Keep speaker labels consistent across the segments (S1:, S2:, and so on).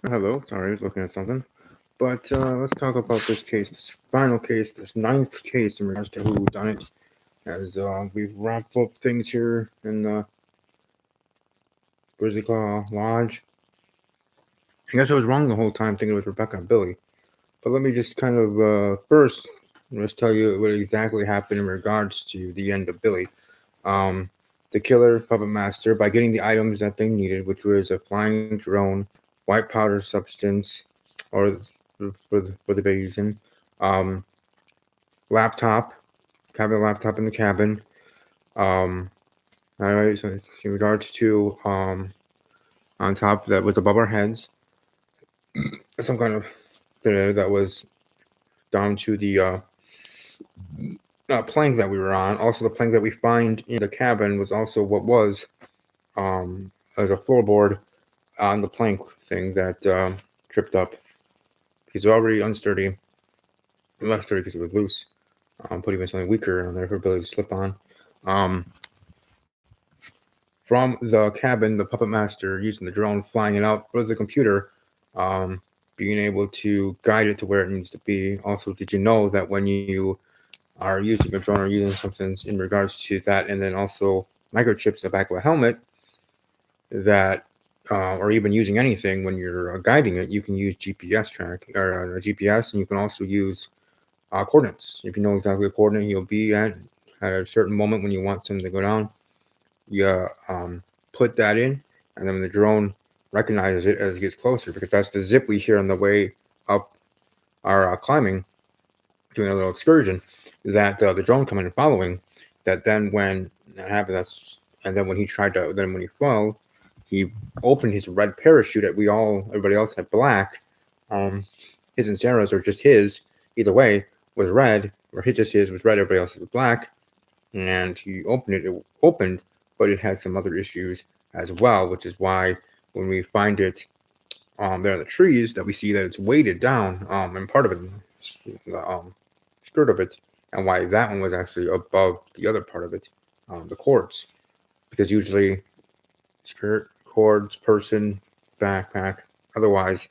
S1: Hello, sorry, I was looking at something. But let's talk about this case, this final case, this ninth case in regards to who done it. As we wrap up things here in the Grizzly Claw Lodge. I guess I was wrong the whole time thinking it was Rebecca and Billy. But let me just kind of first just tell you what exactly happened in regards to the end of Billy. Um, the killer puppet master, by getting the items that they needed, which was a flying drone, white powder substance, or for the basin, um, laptop, having a laptop in the cabin. Um, Alright, so in regards to on top that was above our heads, some kind of that was down to the plank that we were on. Also, the plank that we find in the cabin was also what was as a floorboard on the plank thing that tripped up. He's already unsturdy, less sturdy because it was loose. Putting something weaker on there for Billy to slip on. Um, from the cabin, the puppet master using the drone, flying it out for the computer, um, being able to guide it to where it needs to be. Also, did you know that when you are using a drone or using something in regards to that, and then also microchips in the back of a helmet, that or even using anything when you're guiding it, you can use GPS track or GPS, and you can also use coordinates. If you know exactly the coordinate you'll be at a certain moment when you want something to go down, you put that in, and then the drone recognizes it as it gets closer, because that's the zip we hear on the way up our climbing, doing a little excursion, that the drone coming and following. That then when that happened, and then when he tried to, then when he fell, he opened his red parachute that everybody else had black. Um, his and Sarah's, or just his, either way, was red, or his was red, everybody else's was black. And he opened it, opened, but it had some other issues as well, which is why when we find it there in the trees, that we see that it's weighted down, and part of it, the skirt of it, and why that one was actually above the other part of it, the cords, because usually skirt, cords, person, backpack, otherwise,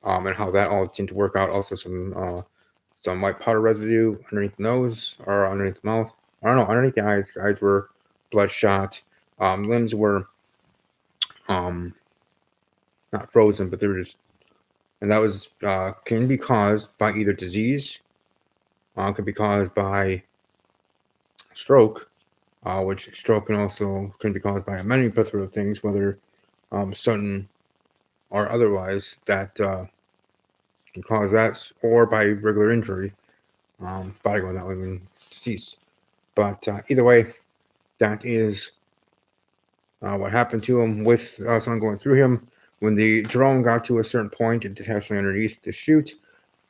S1: and how that all seemed to work out. Also, some white powder residue underneath the nose or underneath the mouth. I don't know, underneath the eyes. The eyes were bloodshot. Limbs were um, not frozen, but they were just, and that was can be caused by either disease, can be caused by stroke, which stroke can be caused by many plethora of things, whether sudden or otherwise, that can cause that, or by regular injury, body going that way when deceased. But either way, that is what happened to him with someone going through him. When the drone got to a certain point, it did have something underneath to shoot.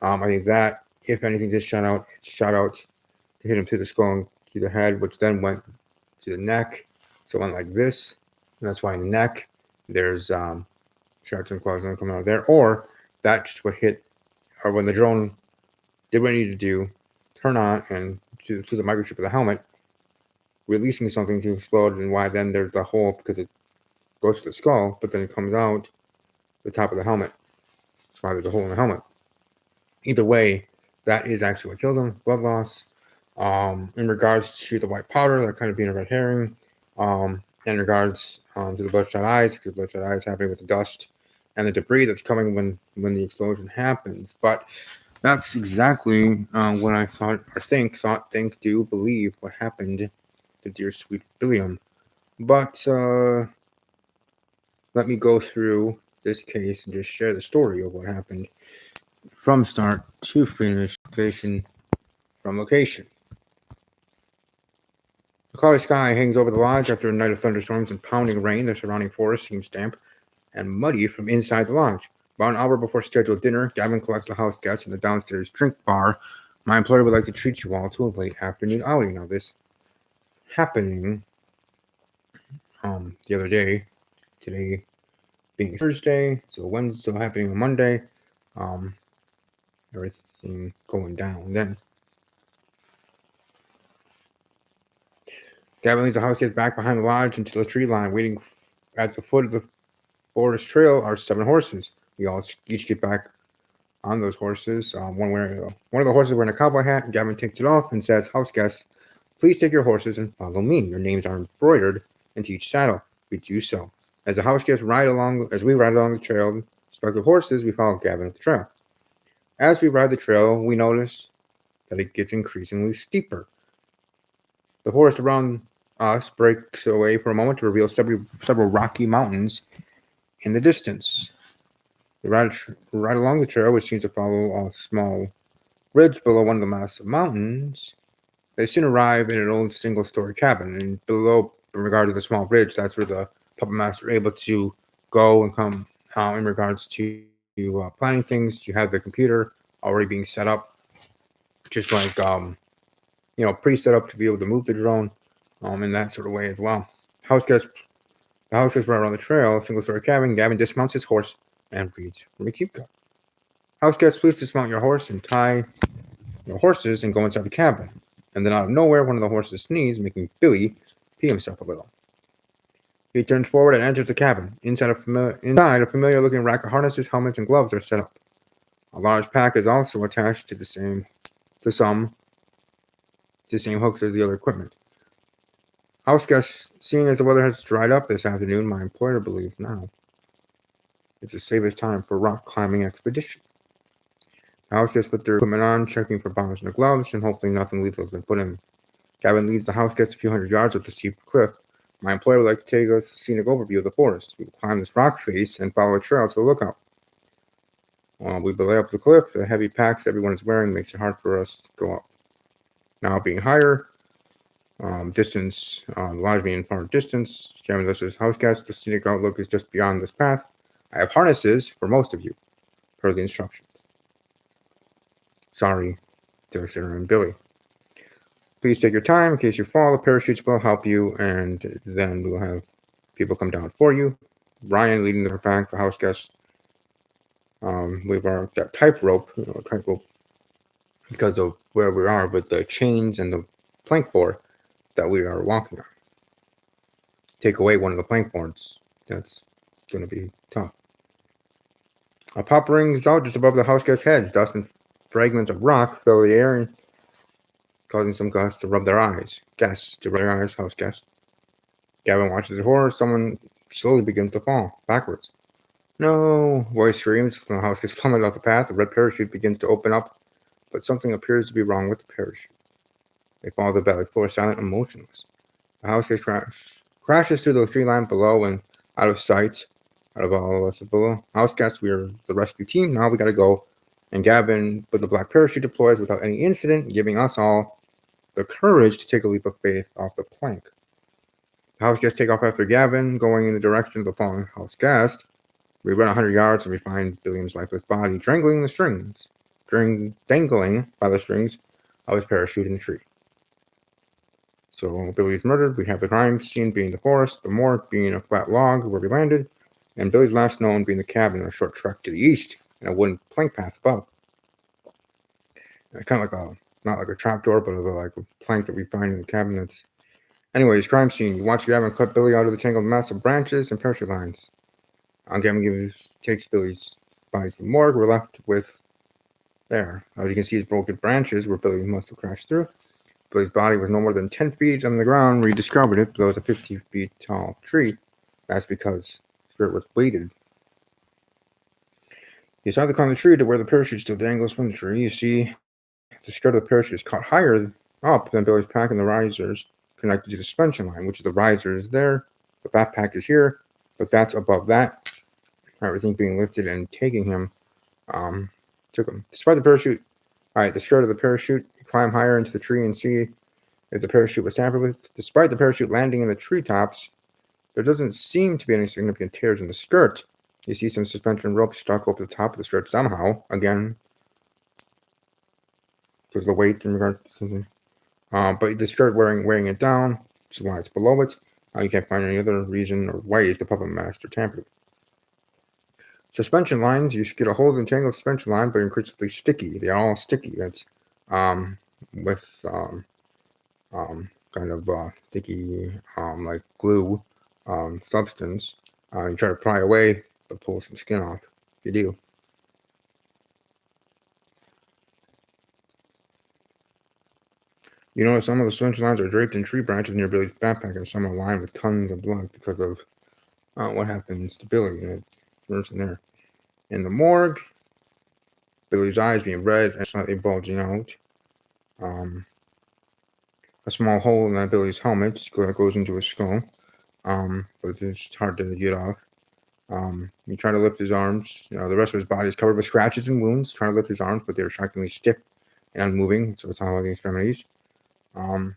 S1: I think that, if anything, just shot out to hit him through the skull and to the head, which then went to the neck. So it went like this, and that's why in the neck there's scratches and claws coming out of there. Or that just what hit, or when the drone did what it needed to do, turn on and to the microchip of the helmet, releasing something to explode, and why then there's the hole, because it goes to the skull, but then it comes out the top of the helmet. That's why there's a hole in the helmet. Either way, that is actually what killed him. Blood loss. In regards to the white powder, that kind of being a red herring. In regards to the bloodshot eyes, because bloodshot eyes happening with the dust and the debris that's coming when the explosion happens. But that's exactly what I think, do, believe what happened to dear sweet William. But let me go through this case and just share the story of what happened from start to finish, location from location. The cloudy sky hangs over the lodge after a night of thunderstorms and pounding rain. The surrounding forest seems damp and muddy from inside the lodge. About an hour before scheduled dinner, Gavin collects the house guests in the downstairs drink bar. My employer would like to treat you all to a late afternoon outing. Now, this happening the other day, today being Thursday, so Wednesday, so happening on Monday. Um, Everything going down then. Gavin leads the house guests back behind the lodge until the tree line. Waiting at the foot of the forest trail are 7 horses. We all each get back on those horses. One of the horses wearing a cowboy hat. Gavin takes it off and says, "House guests, please take your horses and follow me. Your names are embroidered into each saddle." We do so. As the house guests ride along, as we ride along the trail, respective horses, we follow Gavin up the trail. As we ride the trail, we notice that it gets increasingly steeper. The forest around us breaks away for a moment to reveal several rocky mountains in the distance. We ride along the trail, which seems to follow a small ridge below one of the massive mountains. They soon arrive in an old single-story cabin, and below, in regard to the small ridge, that's where the puppet master able to go and come in regards to planning things. You have the computer already being set up, just like pre-set up to be able to move the drone, in that sort of way as well. The house guests right around the trail, single-story cabin. Gavin dismounts his horse and reads from a cue card. House guests, please dismount your horse and tie your horses and go inside the cabin. And then out of nowhere, one of the horses sneezes, making Billy pee himself a little. He turns forward and enters the cabin. Inside, a familiar-looking rack of harnesses, helmets, and gloves are set up. A large pack is also attached to the same hooks as the other equipment. House guests, seeing as the weather has dried up this afternoon, my employer believes now it's the safest time for a rock climbing expedition. The house guests put their equipment on, checking for bombs in the gloves, and hopefully nothing lethal has been put in. Gavin leads the house guests a few hundred yards up the steep cliff. My employer would like to take us a scenic overview of the forest. We will climb this rock face and follow a trail to the lookout. We belay up the cliff. The heavy packs everyone is wearing makes it hard for us to go up. Now being higher, distance, large being far distance. Gavin lists his house guests. The scenic outlook is just beyond this path. I have harnesses for most of you, per the instructions. Sorry, Sarah and Billy. Please take your time in case you fall. The parachutes will help you, and then we'll have people come down for you. Ryan leading the pack, the house guests. We have our tight rope because of where we are with the chains and the plank board that we are walking on. Take away one of the plank boards. That's going to be tough. A pop rings out just above the house guests' heads. Dust and fragments of rock fill the air, causing some guests to rub their eyes. House guests. Gavin watches the horror. Someone slowly begins to fall backwards. No! Voice screams. The house gets plummeted off the path. The red parachute begins to open up, but something appears to be wrong with the parachute. They follow the valley floor, silent and motionless. The house gets crashes through the tree line below and out of sight. Out of all of us below. House guests, we are the rescue team. Now we gotta go. And Gavin, with the black parachute, deploys without any incident, giving us all the courage to take a leap of faith off the plank. The house guests take off after Gavin, going in the direction of the fallen house guest. We run 100 yards and we find Billiam's lifeless body dangling by the strings of his parachute in the tree. So Billy is murdered. We have the crime scene being the forest, the morgue being a flat log where we landed, and Billy's last known being the cabin and a short trek to the east and a wooden plank path above. Kind of like not like a trapdoor, but like a plank that we find in the cabin. Anyways, crime scene. You watch Gavin cut Billy out of the tangled mass of branches and parachute lines. Gavin takes Billy's body to the morgue. We're left with there. As you can see, his broken branches where Billy must have crashed through. Billy's body was no more than 10 feet on the ground where he discovered it, but it was a 50 feet tall tree. That's because the spirit was bleeded. He decided to climb the tree to where the parachute still dangles from the tree. You see, the skirt of the parachute is caught higher up than Billy's pack, and the risers connected to the suspension line, which is the risers there. The backpack is here, but that's above that. Everything being lifted and taking him, took him. Despite the parachute, the skirt of the parachute, you climb higher into the tree and see if the parachute was tampered with. Despite the parachute landing in the treetops, there doesn't seem to be any significant tears in the skirt. You see some suspension rope stuck over the top of the skirt somehow. Again, because the weight in regard to something. But the skirt wearing it down, which is why it's below it. You can't find any other reason or ways the puppet master tampered with. Suspension lines, you get a hold of the entangled suspension line, but incredibly sticky. They're all sticky. That's with kind of sticky like glue substance. You try to pry away, but pull some skin off. to do. You notice some of the syringe lines are draped in tree branches near Billy's backpack, and some are lined with tons of blood because of what happens to Billy, and it burns in there. In the morgue, Billy's eyes being red and slightly bulging out. A small hole in Billy's helmet goes into his skull, but it's hard to get off. He tried to lift his arms. The rest of his body is covered with scratches and wounds, trying to lift his arms, but they're shockingly stiff and unmoving, so it's not all the extremities. You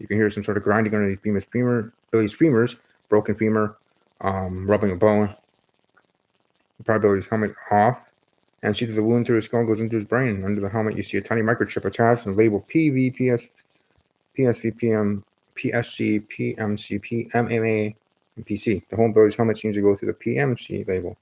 S1: can hear some sort of grinding underneath Billy's femurs, broken femur, rubbing a bone. Pry Billy's helmet off, and see that the wound through his skull goes into his brain. Under the helmet, you see a tiny microchip attached and labeled PV, PS, PSV, PM, PSC, PMC, PMMA, and PC. The whole Billy's helmet seems to go through the PMC label.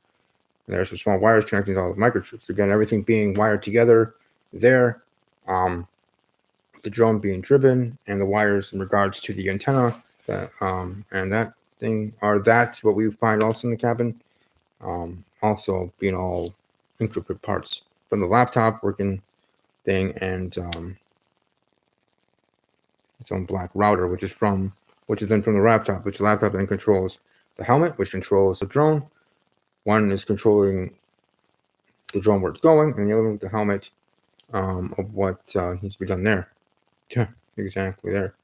S1: And there's some small wires connecting to all the microchips. Again, everything being wired together there. The drone being driven, and the wires in regards to the antenna and that thing that's what we find also in the cabin. Also being all encrypted parts from the laptop working thing, and its own black router, which is then from the laptop, which the laptop then controls the helmet, which controls the drone. One is controlling the drone where it's going, and the other one with the helmet of what needs to be done there. Exactly there.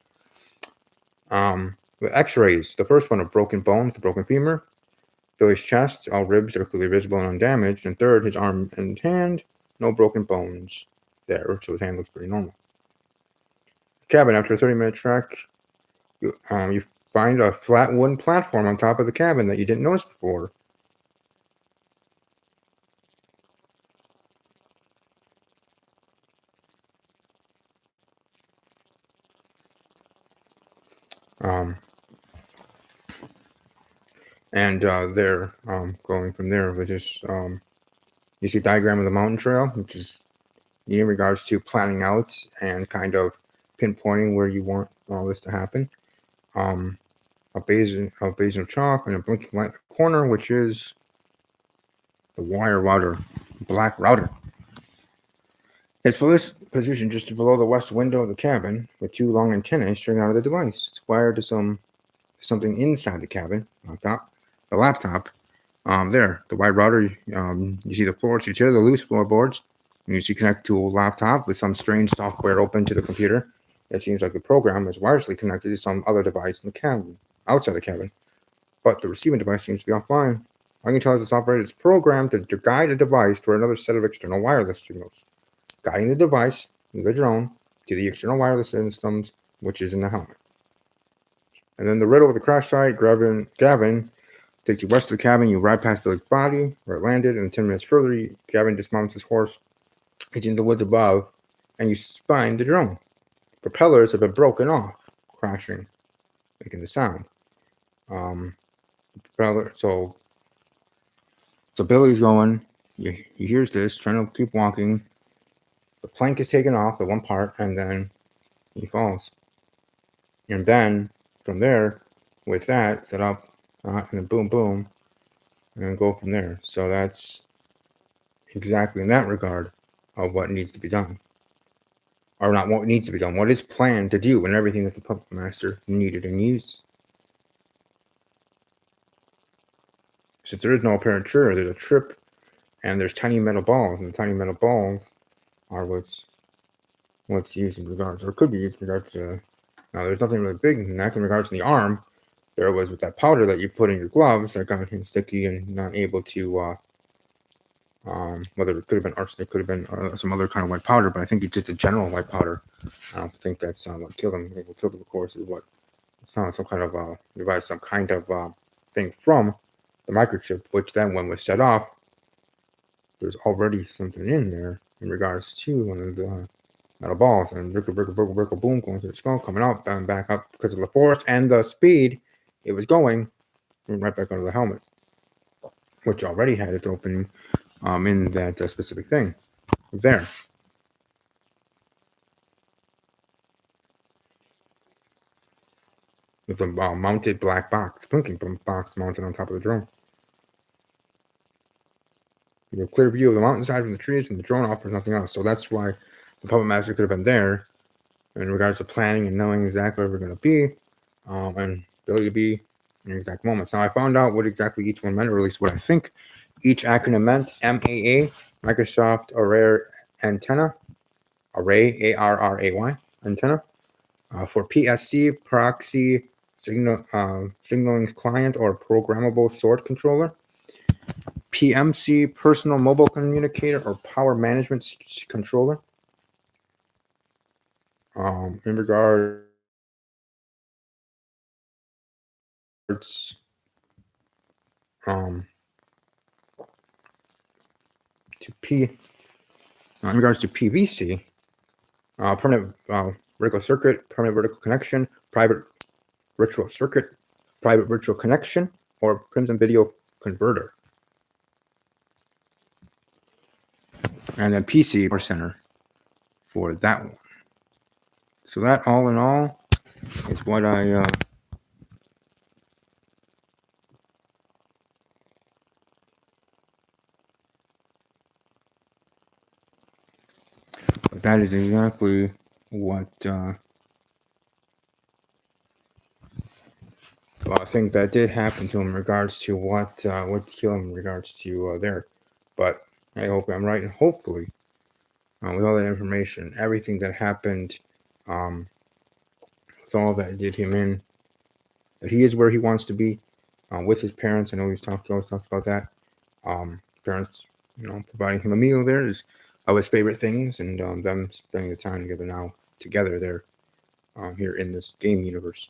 S1: The x-rays, the first one of broken bones, the broken femur, Billy's chest, all ribs are clearly visible and undamaged, and third, his arm and hand, no broken bones there, so his hand looks pretty normal. Cabin, after a 30-minute trek, you find a flat wooden platform on top of the cabin that you didn't notice before. And they're going from there with this. You see a diagram of the mountain trail, which is in regards to planning out and kind of pinpointing where you want all this to happen. A basin of chalk and a blinking light in the corner, which is the wire router, black router. It's positioned just below the west window of the cabin with two long antennae stringing out of the device. It's wired to something inside the cabin, the laptop. There, the wide router. You see the floors. You see the loose floorboards, and you see connected to a laptop with some strange software open to the computer. It seems like the program is wirelessly connected to some other device in the cabin, outside the cabin, but the receiving device seems to be offline. All you can tell is this operator is programmed to guide a device toward another set of external wireless signals, guiding the device, the drone, to the external wireless systems, which is in the helmet. And then the riddle of the crash site, Gavin takes you west of the cabin. You ride past Billy's body, where it landed, and 10 minutes further, Gavin dismounts his horse, heads into the woods above, and you find the drone. Propellers have been broken off, crashing, making the sound. So Billy's going. He hears this, trying to keep walking. The plank is taken off, the one part, and then he falls. And then from there, with that set up, and then boom, boom, and then go from there. So that's exactly in that regard of what needs to be done. Or not what needs to be done, what is planned to do, and everything that the puppet master needed and used. Since there is no apparent trigger, there's a trip, and there's tiny metal balls, and the tiny metal balls are what's used in regards, or could be used in regards to. Now, there's nothing really big in that in regards to the arm. There was with that powder that you put in your gloves that got sticky and not able to. Whether it could have been arsenic, could have been some other kind of white powder, but I think it's just a general white powder. I don't think that's what killed him. What killed him, of course, is what it's not some kind of device, some kind of thing from the microchip, which then when was set off, there's already something in there in regards to one of the metal balls, and brickle, boom, going to the skull, coming out, and back up because of the force and the speed it was going, and right back onto the helmet, which already had its opening in that specific thing there. With the mounted black box, blinking box mounted on top of the drone. You have a clear view of the mountainside from the trees, and the drone offers nothing else. So that's why the puppet master could have been there in regards to planning and knowing exactly where we're going to be, and ability to be in exact moments. Now, I found out what exactly each one meant, or at least what I think each acronym meant. MAA, Microsoft Array Antenna, Array, ARRAY, Antenna. For PSC, Proxy Signaling Client or Programmable Sort Controller. PMC, Personal Mobile Communicator or Power Management Controller. In regards to in regards to PVC, permanent vertical circuit, permanent vertical connection, private virtual circuit, private virtual connection, or Crimson Video Converter. And then PC Power Center for that one. So that all in all is what I that is exactly what I think that did happen to him in regards to what killed him in regards to there. But I hope I'm right, and hopefully with all that information, everything that happened, with all that did him in, that he is where he wants to be with his parents. I know always talks about that. Parents, providing him a meal there is of his favorite things, and them spending the time together there here in this game universe.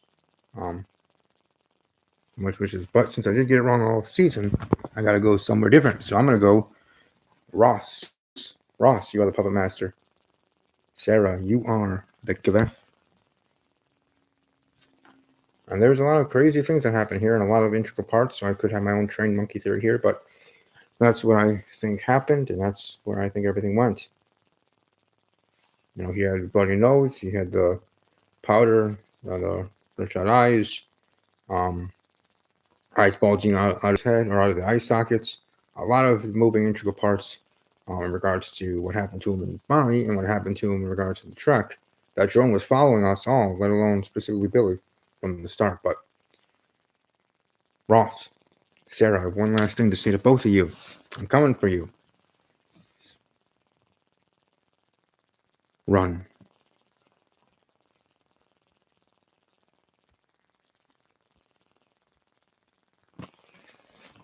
S1: Much wishes, but since I did get it wrong all season, I gotta go somewhere different. So I'm gonna go Ross. Ross, you are the puppet master. Sarah, you are the killer. And there's a lot of crazy things that happen here and a lot of integral parts, so I could have my own trained monkey theory here, but that's what I think happened, and that's where I think everything went. He had a bloody nose, he had the powder, the bloodshot eyes, eyes bulging out of his head or out of the eye sockets. A lot of moving integral parts in regards to what happened to him in Bonnie and what happened to him in regards to the truck. That drone was following us all, let alone specifically Billy from the start. But Ross, Sarah, I have one last thing to say to both of you. I'm coming for you. Run.